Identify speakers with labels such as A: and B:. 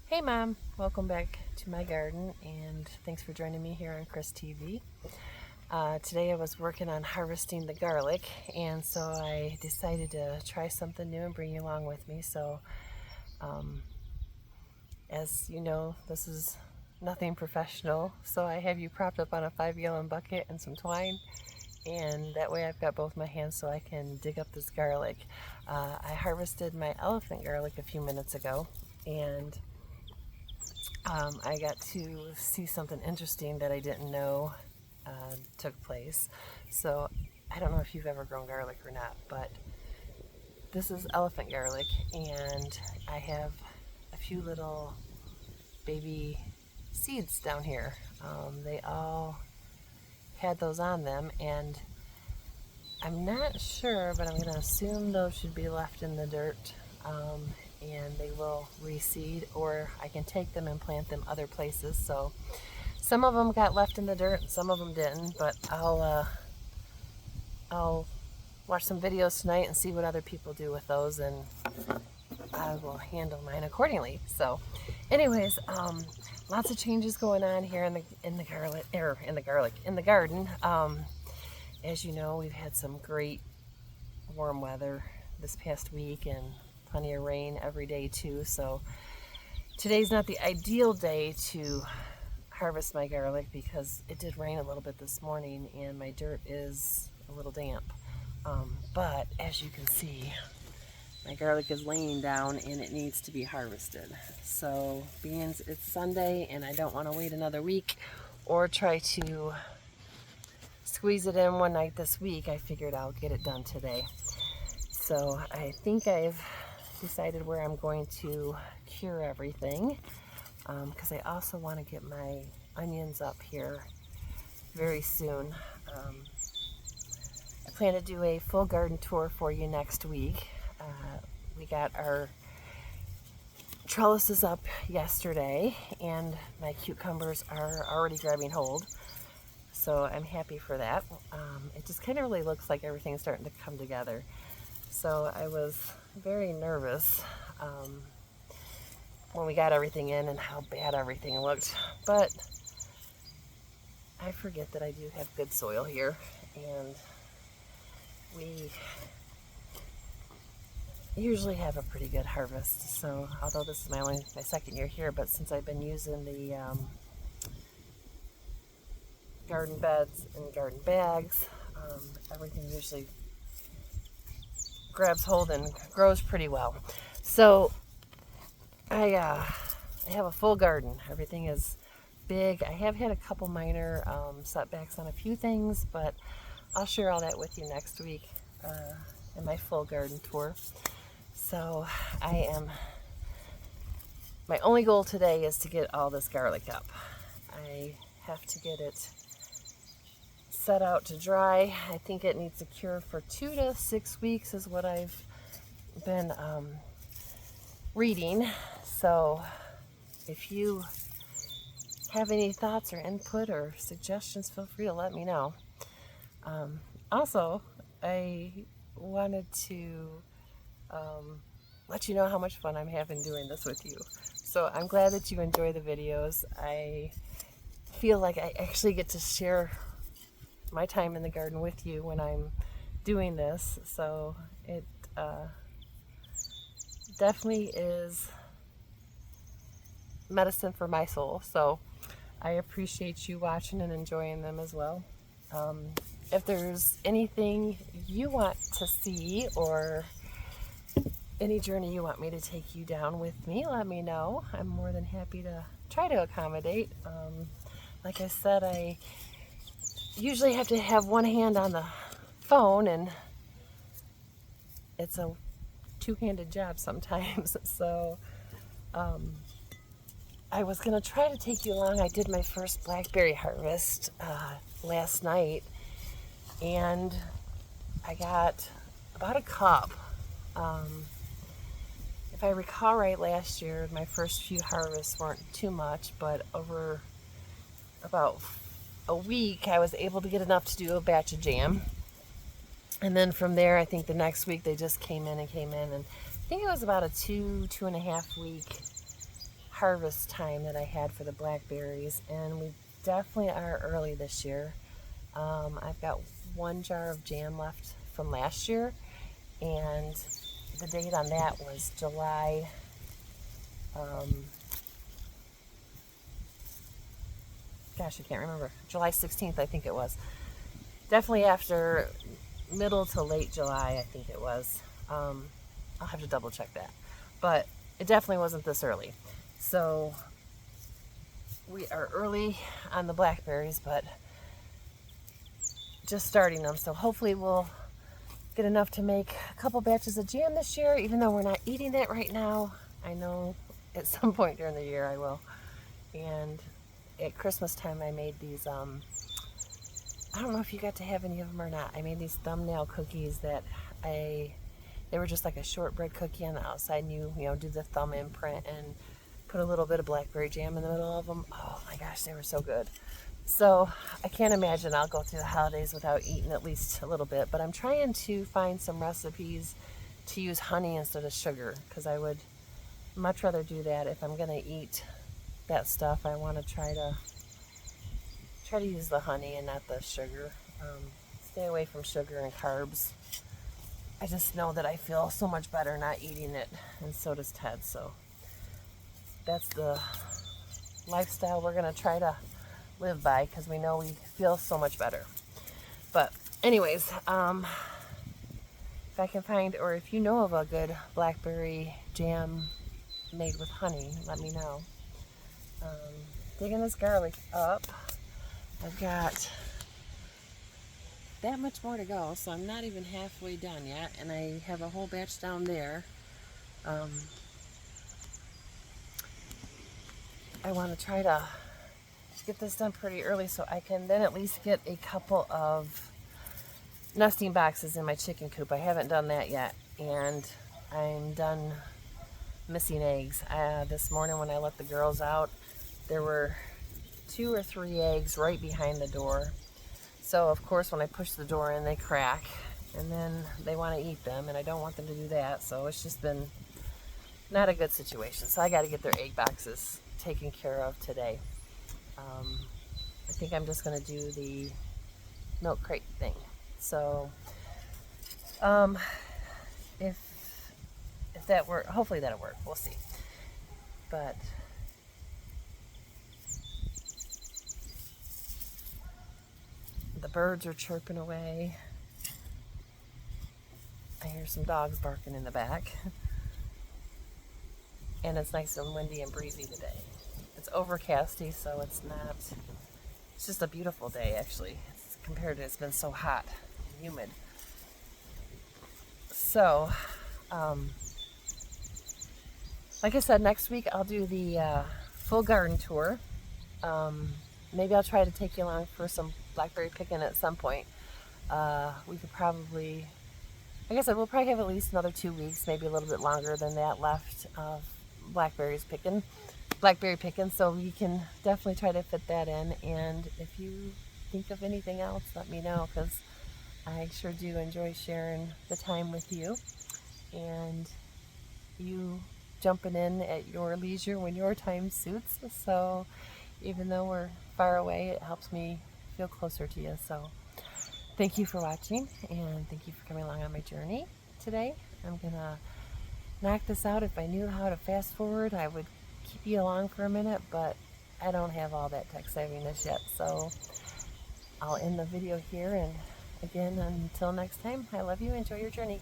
A: Hey Mom, welcome back to my garden and thanks for joining me here on Chris TV. Today I was working on harvesting the garlic, and so I decided to try something new and bring you along with me. So as you know, this is nothing professional, so I have you propped up on a 5-gallon bucket and some twine, and that way I've got both my hands so I can dig up this garlic. I harvested my elephant garlic a few minutes ago, and I got to see something interesting that I didn't know took place. So I don't know if you've ever grown garlic or not, but this is elephant garlic, and I have a few little baby seeds down here. They all had those on them, and I'm not sure, but I'm going to assume those should be left in the dirt, and they will reseed, or I can take them and plant them other places. So some of them got left in the dirt, some of them didn't, but I'll watch some videos tonight and see what other people do with those, and I will handle mine accordingly. So anyways, lots of changes going on here in the garden. As you know, we've had some great warm weather this past week and plenty of rain every day too. So today's not the ideal day to harvest my garlic because it did rain a little bit this morning and my dirt is a little damp. But as you can see, my garlic is laying down and it needs to be harvested. So being it's Sunday and I don't want to wait another week or try to squeeze it in one night this week, I figured I'll get it done today. So I think I've decided where I'm going to cure everything, because I also want to get my onions up here very soon. I plan to do a full garden tour for you next week. We got our trellises up yesterday and my cucumbers are already grabbing hold. So I'm happy for that. It just kind of really looks like everything's starting to come together. So I was very nervous when we got everything in and how bad everything looked. But I forget that I do have good soil here, and we usually have a pretty good harvest. So although this is my second year here, but since I've been using the garden beds and garden bags, everything usually grabs hold and grows pretty well. So I have a full garden. Everything is big. I have had a couple minor setbacks on a few things, but I'll share all that with you next week in my full garden tour. So my only goal today is to get all this garlic up. I have to get it set out to dry. I think it needs to cure for 2 to 6 weeks is what I've been reading. So if you have any thoughts or input or suggestions, feel free to let me know. Also, I wanted to let you know how much fun I'm having doing this with you. So I'm glad that you enjoy the videos. I feel like I actually get to share my time in the garden with you when I'm doing this. So it definitely is medicine for my soul. So I appreciate you watching and enjoying them as well. If there's anything you want to see or any journey you want me to take you down with me, let me know. I'm more than happy to try to accommodate. Like I said, I usually have to have one hand on the phone, and it's a two-handed job sometimes. So I was going to try to take you along. I did my first blackberry harvest last night, and I got about a cup. If I recall right, last year my first few harvests weren't too much, but over about a week I was able to get enough to do a batch of jam. And then from there, I think the next week they just came in, and I think it was about a 2.5 week harvest time that I had for the blackberries, and we definitely are early this year. I've got 1 jar of jam left from last year, and the date on that was July, gosh, I can't remember, July 16th, I think it was. Definitely after middle to late July, I think it was. I'll have to double check that, but it definitely wasn't this early. So we are early on the blackberries, but just starting them. So hopefully we'll get enough to make a couple batches of jam this year, even though we're not eating it right now. I know at some point during the year I will. And at Christmas time I made these, I don't know if you got to have any of them or not. I made these thumbnail cookies that they were just like a shortbread cookie on the outside, and you do the thumb imprint and put a little bit of blackberry jam in the middle of them. Oh my gosh, they were so good. So I can't imagine I'll go through the holidays without eating at least a little bit, but I'm trying to find some recipes to use honey instead of sugar, because I would much rather do that. If I'm going to eat that stuff, I want to try to use the honey and not the sugar. Stay away from sugar and carbs. I just know that I feel so much better not eating it, and so does Ted. So that's the lifestyle we're going to try to live by, because we know we feel so much better. But anyways, if I can find, or if you know of a good blackberry jam made with honey, let me know. Digging this garlic up. I've got that much more to go, so I'm not even halfway done yet, and I have a whole batch down there. I want to try to get this done pretty early so I can then at least get a couple of nesting boxes in my chicken coop. I haven't done that yet, and I'm done missing eggs. This morning when I let the girls out, there were 2 or 3 eggs right behind the door. So of course when I push the door in, they crack, and then they want to eat them, and I don't want them to do that. So it's just been not a good situation. So I got to get their egg boxes taken care of today. I think I'm just going to do the milk crate thing. So if that works, hopefully that'll work. We'll see. But the birds are chirping away. I hear some dogs barking in the back. And it's nice and windy and breezy today. It's overcasty, so it's just a beautiful day, actually. Compared to, it's been so hot and humid. So, like I said, next week I'll do the full garden tour. Maybe I'll try to take you along for some blackberry picking at some point. We could probably, like I said, we'll probably have at least another 2 weeks, maybe a little bit longer than that left of blackberry picking, so we can definitely try to fit that in. And if you think of anything else, let me know, because I sure do enjoy sharing the time with you, and you jumping in at your leisure when your time suits. So even though we're far away, it helps me feel closer to you. So thank you for watching, and thank you for coming along on my journey today. I'm gonna knock this out. If I knew how to fast forward, I would keep you along for a minute, but I don't have all that tech savviness yet. So I'll end the video here, and again, until next time, I love you. Enjoy your journey.